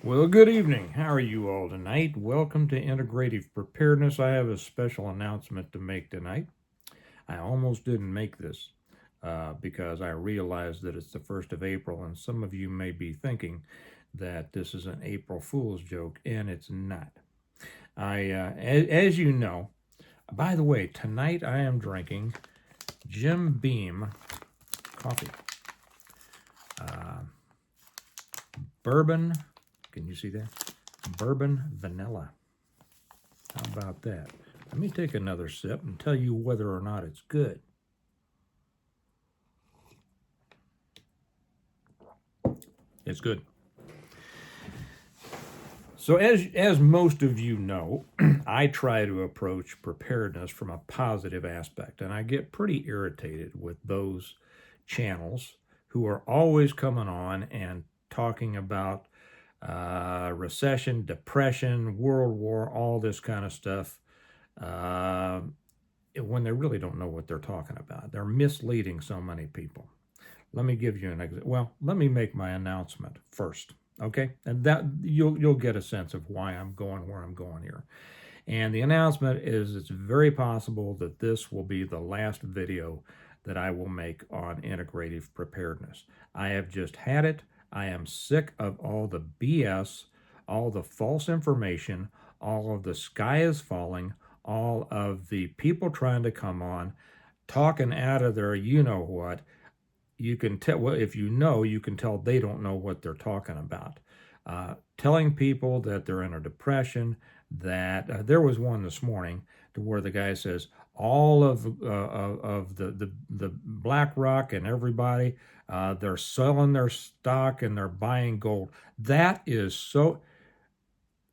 Well, good evening. How are you all tonight? Welcome to Integrative Preparedness. I have a special announcement to make tonight. I almost didn't make this because I realized that it's the 1st of April, and some of you may be thinking that this is an April Fool's joke, and it's not. As you know, by the way, tonight I am drinking Jim Beam coffee. Bourbon, can you see that? Bourbon vanilla. How about that? Let me take another sip and tell you whether or not it's good. It's good. So as most of you know, I try to approach preparedness from a positive aspect, and I get pretty irritated with those channels who are always coming on and talking about recession, depression, World War, all this kind of stuff, when they really don't know what they're talking about. They're misleading so many people. Let me give you an example. Well, let me make my announcement first, okay? And that you'll get a sense of why I'm going where I'm going here. And the announcement is it's very possible that this will be the last video that I will make on integrative preparedness. I have just had it. I am sick of all the BS, all the false information, all of the sky is falling, all of the people trying to come on, talking out of their you know what. You can tell, well, if you know, you can tell they don't know what they're talking about. Telling people that they're in a depression, that there was one this morning to where the guy says all of the BlackRock and everybody, they're selling their stock and they're buying gold. That is so,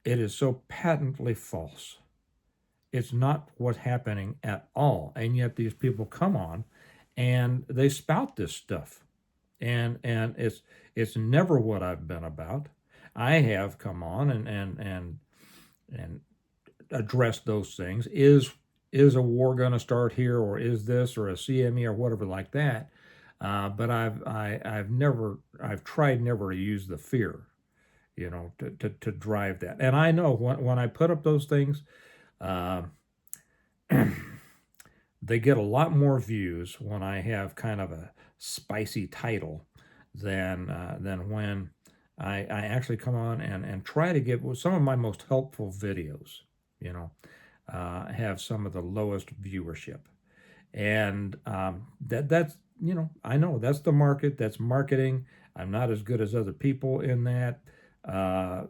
it is so patently false. It's not what's happening at all. And yet these people come on and they spout this stuff. And it's never what I've been about. I have come on and addressed those things. Is a war going to start here, or is this, or a CME, or whatever like that? But I've tried never to use the fear, to drive that. And I know when I put up those things, they get a lot more views when I have kind of a spicy title than when I actually come on and try to get some of my most helpful videos, have some of the lowest viewership. And that's, I know that's the market, that's marketing. I'm not as good as other people in that.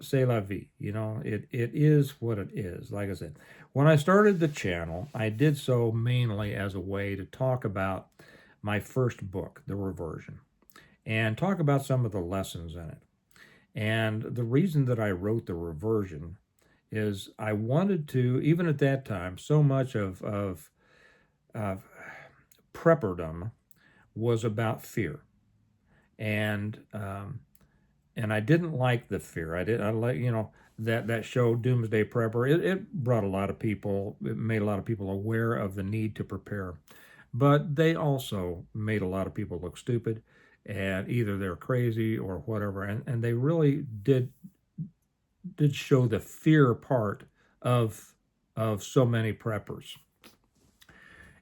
C'est la vie, it is what it is. Like I said, when I started the channel, I did so mainly as a way to talk about my first book, The Reversion, and talk about some of the lessons in it. And the reason that I wrote The Reversion is I wanted to, even at that time, so much of prepperdom was about fear. And I didn't like the fear. I like, that show Doomsday Prepper. It brought a lot of people, it made a lot of people aware of the need to prepare. But they also made a lot of people look stupid, and either they're crazy or whatever. And they really did show the fear part of so many preppers.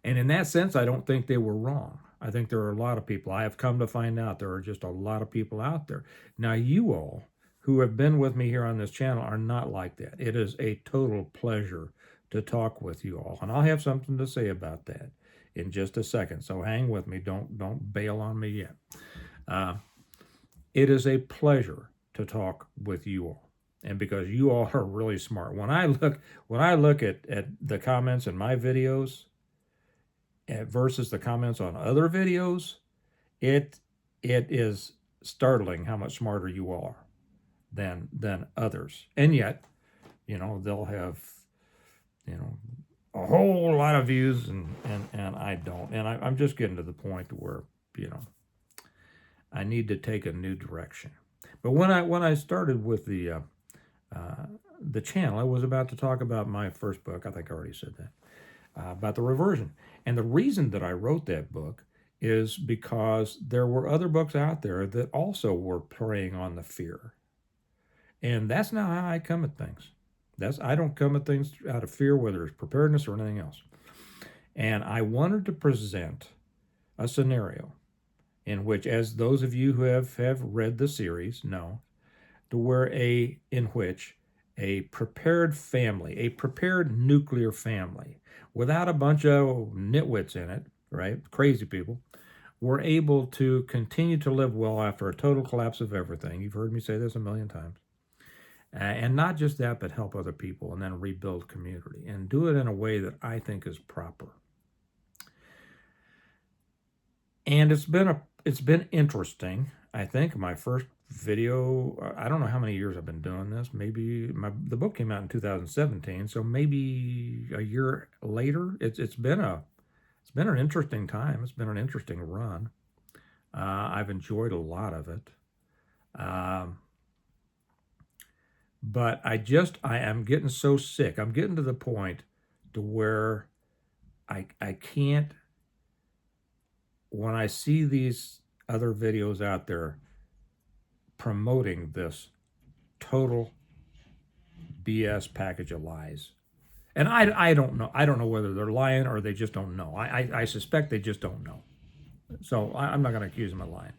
And in that sense, I don't think they were wrong. I think there are a lot of people. I have come to find out there are just a lot of people out there. Now, you all who have been with me here on this channel are not like that. It is a total pleasure to talk with you all. And I'll have something to say about that in just a second. So hang with me. Don't bail on me yet. It is a pleasure to talk with you all. And because you all are really smart. When I look at the comments in my videos, versus the comments on other videos, it is startling how much smarter you are than others. And yet, they'll have, a whole lot of views and I don't. And I'm just getting to the point where, I need to take a new direction. But when I started with the channel, I was about to talk about my first book. I think I already said that. About the reversion. And the reason that I wrote that book is because there were other books out there that also were preying on the fear. And that's not how I come at things. I don't come at things out of fear, whether it's preparedness or anything else. And I wanted to present a scenario in which, as those of you who have read the series know, to where in which a prepared family, a prepared nuclear family, without a bunch of nitwits in it, right, crazy people, were able to continue to live well after a total collapse of everything. You've heard me say this a million times. And not just that, but help other people and then rebuild community and do it in a way that I think is proper. And it's been interesting. I think my first video, I don't know how many years I've been doing this. Maybe the book came out in 2017, so maybe a year later. It's been an interesting time. It's been an interesting run. I've enjoyed a lot of it. But I am getting so sick. I'm getting to the point to where I can't, when I see these other videos out there promoting this total BS package of lies. And I don't know. I don't know whether they're lying or they just don't know. I suspect they just don't know. So I'm not going to accuse them of lying.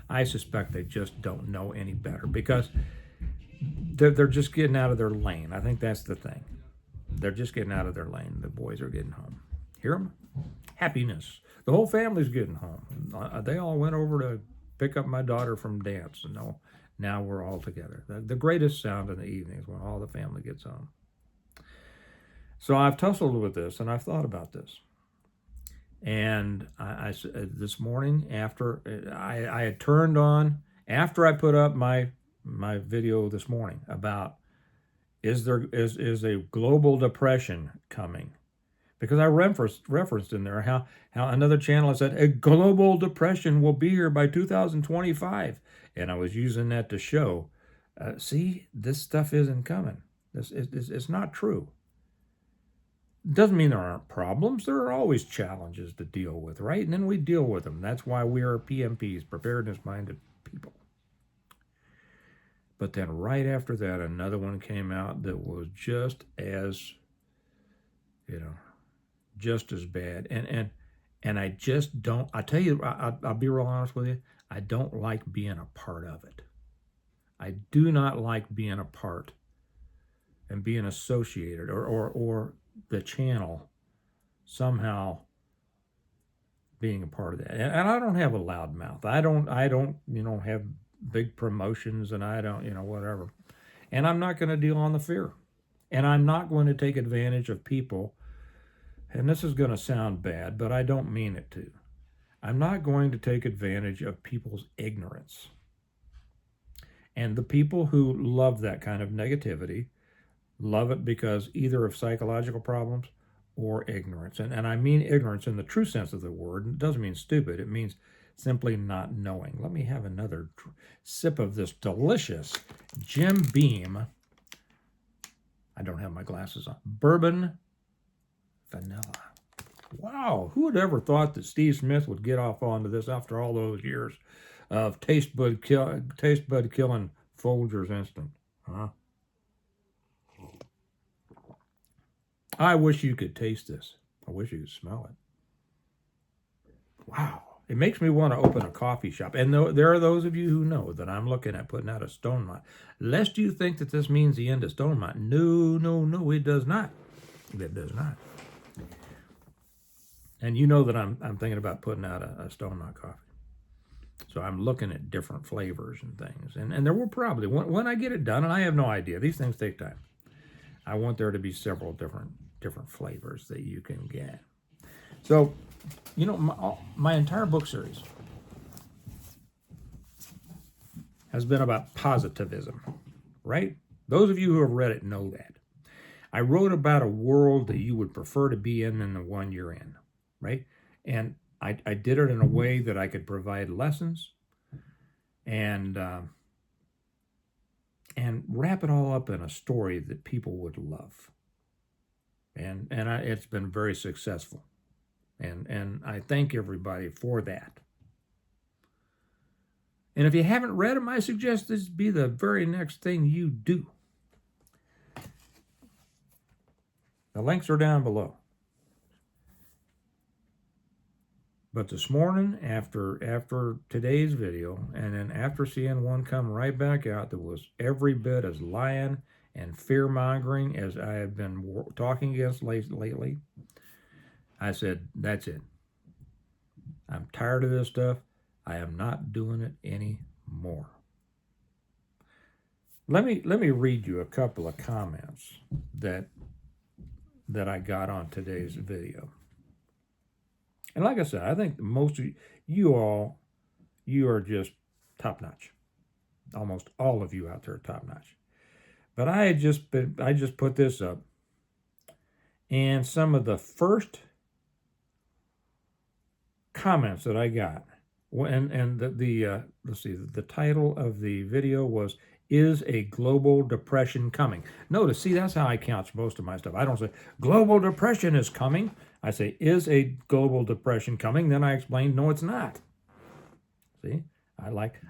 I suspect they just don't know any better because they're just getting out of their lane. I think that's the thing. They're just getting out of their lane. The boys are getting home. Hear them? Happiness. The whole family's getting home. They all went over to pick up my daughter from dance, and now we're all together. The greatest sound in the evening is when all the family gets home. So I've tussled with this, and I've thought about this. And I this morning, after I had turned on, after I put up my video this morning about is a global depression coming, because I referenced in there how another channel said a global depression will be here by 2025, and I was using that to show, see, this stuff isn't coming. It's not true. Doesn't mean there aren't problems. There are always challenges to deal with, right? And then we deal with them. That's why we are PMPs, preparedness-minded people. But then right after that, another one came out that was just as, just as bad. And I just don't, I tell you, I'll be real honest with you, I don't like being a part of it. I do not like being a part and being associated or the channel somehow being a part of that. And I don't have a loud mouth. I don't have big promotions, and I don't, whatever. And I'm not going to deal on the fear. And I'm not going to take advantage of people. And this is going to sound bad, but I don't mean it to. I'm not going to take advantage of people's ignorance. And the people who love that kind of negativity love it because either of psychological problems or ignorance. And I mean ignorance in the true sense of the word. It doesn't mean stupid. It means simply not knowing. Let me have another sip of this delicious Jim Beam. I don't have my glasses on. Bourbon vanilla. Wow, who would ever thought that Steve Smith would get off onto this after all those years of taste bud killing Folgers Instant, huh? I wish you could taste this. I wish you could smell it. Wow. It makes me want to open a coffee shop. And there are those of you who know that I'm looking at putting out a stone mine. Lest you think that this means the end of stone mine. No, it does not. It does not. And you know that I'm thinking about putting out a stone mine coffee. So I'm looking at different flavors and things. And there will probably, when I get it done, and I have no idea, these things take time. I want there to be several different flavors that you can get. So, my entire book series has been about positivism, right? Those of you who have read it know that. I wrote about a world that you would prefer to be in than the one you're in, right? And I did it in a way that I could provide lessons and wrap it all up in a story that people would love. And it's been very successful. And I thank everybody for that. And if you haven't read them, I suggest this be the very next thing you do. The links are down below. But this morning, after today's video, and then after seeing one come right back out that was every bit as lying and fear-mongering as I have been talking against lately, I said, that's it. I'm tired of this stuff. I am not doing it anymore. Let me read you a couple of comments that I got on today's video. And like I said, I think most of you are just top-notch. Almost all of you out there are top-notch. But I just put this up, and some of the first comments that I got, and let's see, the title of the video was, "Is a global depression coming?" Notice, see, that's how I couch most of my stuff. I don't say global depression is coming. I say, is a global depression coming? Then I explain, no, it's not. See, I like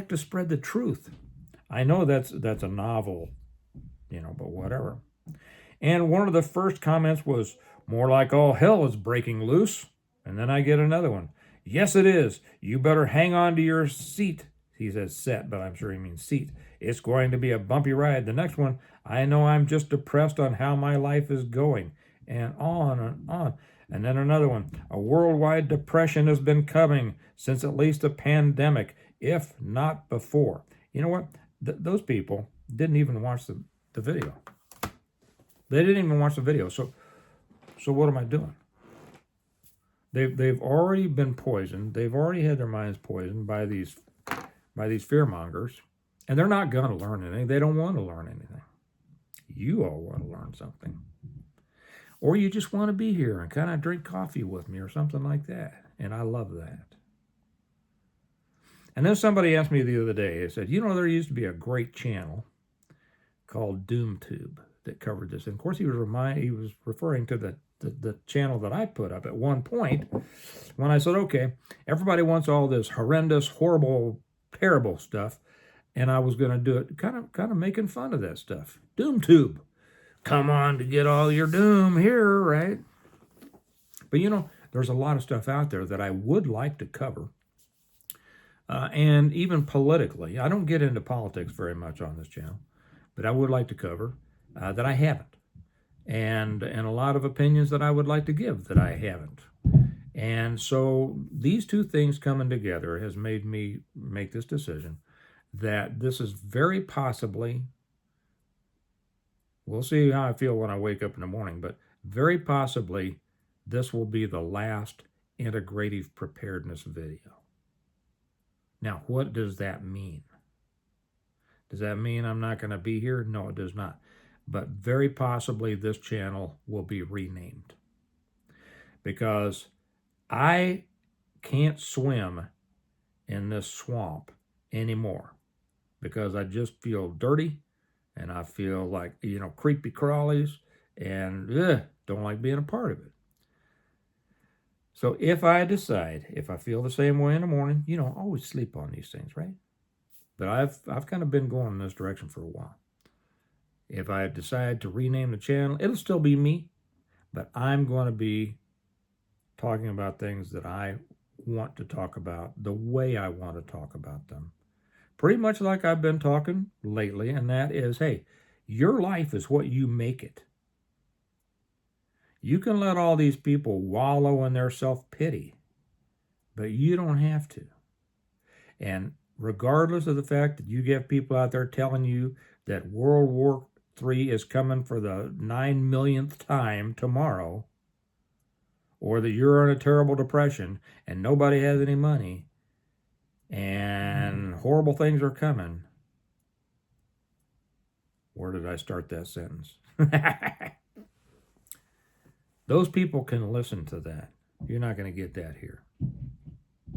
to spread the truth. I know that's a novel, but whatever. And one of the first comments was, "More like all hell is breaking loose." And then I get another one. "Yes, it is. You better hang on to your seat." He says set, but I'm sure he means seat. "It's going to be a bumpy ride." The next one, "I know I'm just depressed on how my life is going." And on and on. And then another one, "A worldwide depression has been coming since at least the pandemic, if not before." You know what? Those people didn't even watch the video. They didn't even watch the video. So what am I doing? They've already been poisoned. They've already had their minds poisoned by these fearmongers, and they're not going to learn anything. They don't want to learn anything. You all want to learn something. Or you just want to be here and kind of drink coffee with me or something like that. And I love that. And then somebody asked me the other day, they said, there used to be a great channel called DoomTube that covered this. And of course, he was referring to the channel that I put up at one point when I said, okay, everybody wants all this horrendous, horrible, terrible stuff. And I was going to do it kind of making fun of that stuff. DoomTube. Come on to get all your doom here, right? But there's a lot of stuff out there that I would like to cover. And even politically, I don't get into politics very much on this channel, but I would like to cover that I haven't. And a lot of opinions that I would like to give that I haven't. And so these two things coming together has made me make this decision that this is very possibly, we'll see how I feel when I wake up in the morning, but very possibly this will be the last integrative preparedness video. Now, what does that mean? Does that mean I'm not going to be here? No, it does not. But very possibly this channel will be renamed because I can't swim in this swamp anymore because I just feel dirty and I feel like, creepy crawlies and don't like being a part of it. So if I feel the same way in the morning, I always sleep on these things, right? But I've kind of been going in this direction for a while. If I decide to rename the channel, it'll still be me, but I'm going to be talking about things that I want to talk about the way I want to talk about them. Pretty much like I've been talking lately, and that is, hey, your life is what you make it. You can let all these people wallow in their self-pity, but you don't have to. And regardless of the fact that you get people out there telling you that World War III is coming for the 9 millionth time tomorrow, or that you're in a terrible depression and nobody has any money and horrible things are coming. Where did I start that sentence? Those people can listen to that. You're not going to get that here.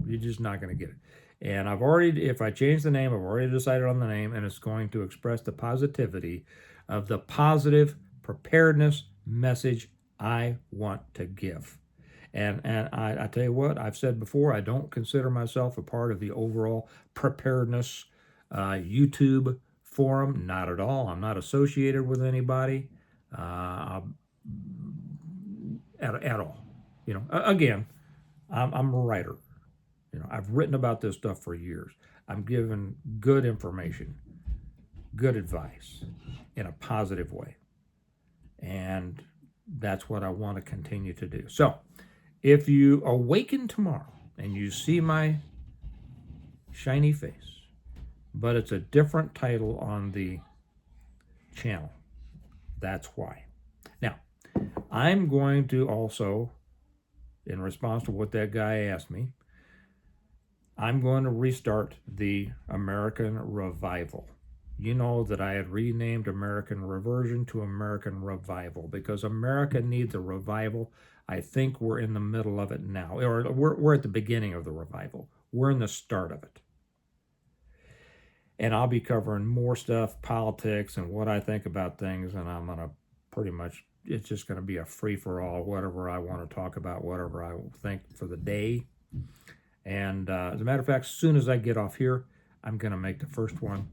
You're just not going to get it. And if I change the name, I've already decided on the name, and it's going to express the positivity of the positive preparedness message I want to give. And I tell you what, I've said before, I don't consider myself a part of the overall preparedness YouTube forum. Not at all. I'm not associated with anybody at all. Again, I'm a writer. I've written about this stuff for years. I'm giving good information, good advice in a positive way. And that's what I want to continue to do. So, if you awaken tomorrow and you see my shiny face, but it's a different title on the channel, that's why. Now, I'm going to also, in response to what that guy asked me, I'm going to restart the American Revival. You know that I had renamed American Reversion to American Revival because America needs a revival. I think we're in the middle of it now, or we're at the beginning of the revival. We're in the start of it. And I'll be covering more stuff, politics, and what I think about things, and I'm going to pretty much, it's just going to be a free-for-all, whatever I want to talk about, whatever I think for the day. And as a matter of fact, as soon as I get off here, I'm going to make the first one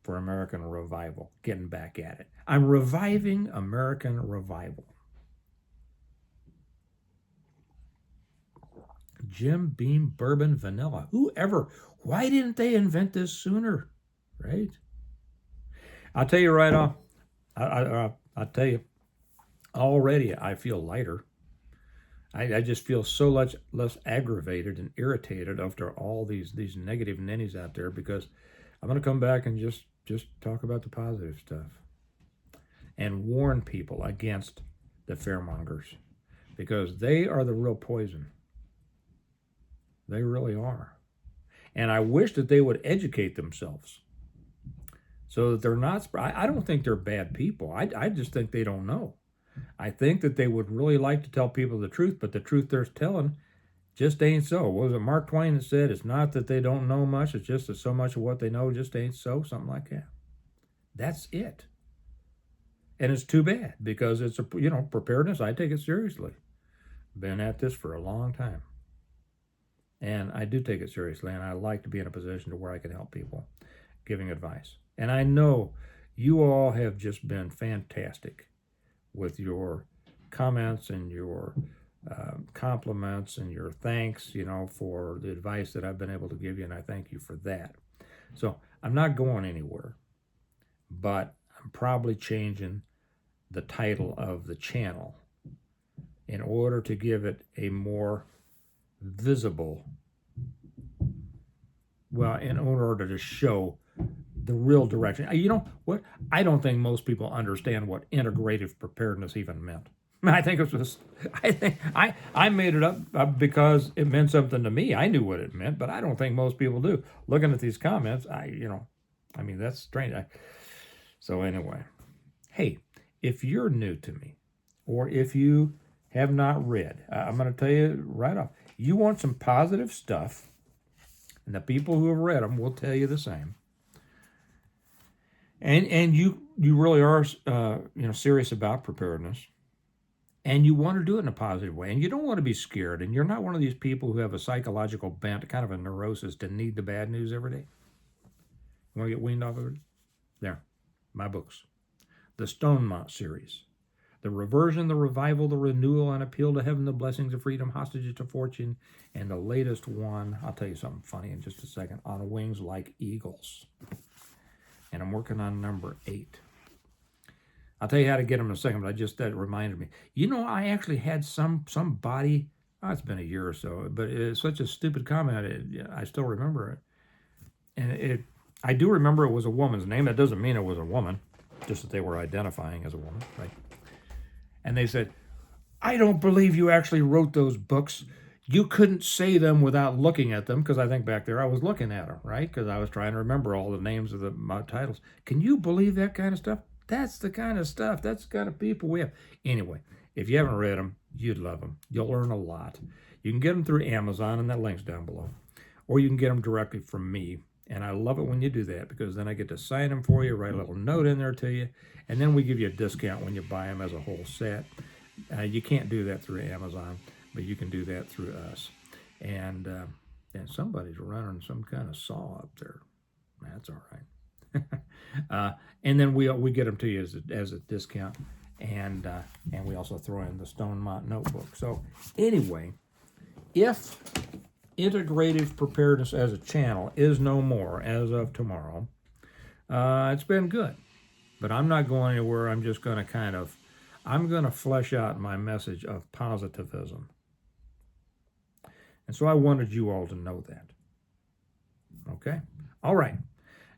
for American Revival, getting back at it. I'm reviving American Revival. Jim Beam Bourbon Vanilla. Whoever, why didn't they invent this sooner, right? I'll tell you right off, I'll tell you, already I feel lighter. I just feel so much less aggravated and irritated after all these negative ninnies out there, because I'm going to come back and just talk about the positive stuff and warn people against the fearmongers, because they are the real poison. They really are. And I wish that they would educate themselves so that they're not, I don't think they're bad people. I just think they don't know. I think that they would really like to tell people the truth, but the truth they're telling just ain't so. What was it Mark Twain that said, it's not that they don't know much, it's just that so much of what they know just ain't so, something like that. That's it. And it's too bad, because it's preparedness, I take it seriously. Been at this for a long time. And I do take it seriously, and I like to be in a position to where I can help people giving advice. And I know you all have just been fantastic with your comments and your compliments and your thanks, for the advice that I've been able to give you, and I thank you for that. So I'm not going anywhere, but I'm probably changing the title of the channel in order to give it a more visible, in order to show the real direction. You know what? I don't think most people understand what integrative preparedness even meant. I think it was, I made it up because it meant something to me. I knew what it meant, but I don't think most people do. Looking at these comments, that's strange. So anyway, hey, if you're new to me, or if you have not read, I'm going to tell you right off, you want some positive stuff, and the people who have read them will tell you the same. And you really are serious about preparedness, and you want to do it in a positive way, and you don't want to be scared, and you're not one of these people who have a psychological bent, kind of a neurosis, to need the bad news every day. You want to get weaned off of it? There, my books. The Stonemont series. The Reversion, the Revival, the Renewal, and Appeal to Heaven, the Blessings of Freedom, Hostages to Fortune, and the latest one, I'll tell you something funny in just a second, On Wings Like Eagles. And I'm working on number 8. I'll tell you how to get them in a second, but that reminded me. I actually had somebody, it's been a year or so, but it's such a stupid comment, I still remember it. And I do remember it was a woman's name. That doesn't mean it was a woman, just that they were identifying as a woman, right? And they said, I don't believe you actually wrote those books. You couldn't say them without looking at them, because I think back there I was looking at them, right? Because I was trying to remember all the names of my titles. Can you believe that kind of stuff? That's the kind of stuff. That's the kind of people we have. Anyway, if you haven't read them, you'd love them. You'll learn a lot. You can get them through Amazon, and that link's down below. Or you can get them directly from me. And I love it when you do that, because then I get to sign them for you, write a little note in there to you, and then we give you a discount when you buy them as a whole set. You can't do that through Amazon. but you can do that through us. And somebody's running some kind of saw up there. That's all right. And then we get them to you as a discount, and we also throw in the Stonemont notebook. So anyway, if Integrative Preparedness as a channel is no more as of tomorrow, it's been good, but I'm not going anywhere. I'm just going to I'm going to flesh out my message of positivism. And so I wanted you all to know that. Okay? All right.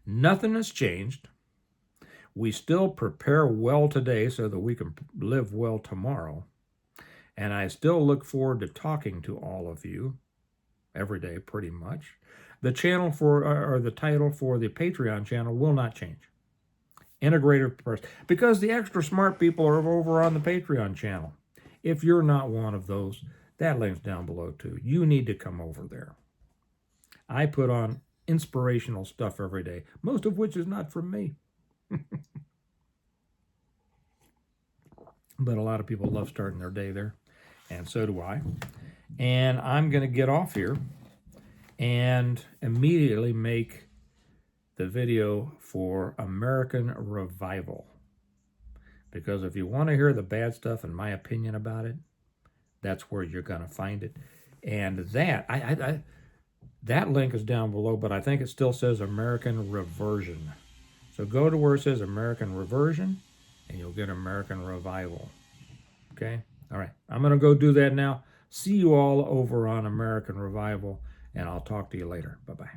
Nothing has changed. We still prepare well today so that we can live well tomorrow. And I still look forward to talking to all of you every day, pretty much. The channel or the title for the Patreon channel will not change. Integrative Preparedness, because the extra smart people are over on the Patreon channel. If you're not one of those, that link's down below too. You need to come over there. I put on inspirational stuff every day, most of which is not from me. But a lot of people love starting their day there, and so do I. And I'm going to get off here and immediately make the video for American Revival. Because if you want to hear the bad stuff and my opinion about it, that's where you're going to find it. And that, that link is down below, but I think it still says American Reversion. So go to where it says American Reversion, and you'll get American Revival. Okay? All right. I'm going to go do that now. See you all over on American Revival, and I'll talk to you later. Bye-bye.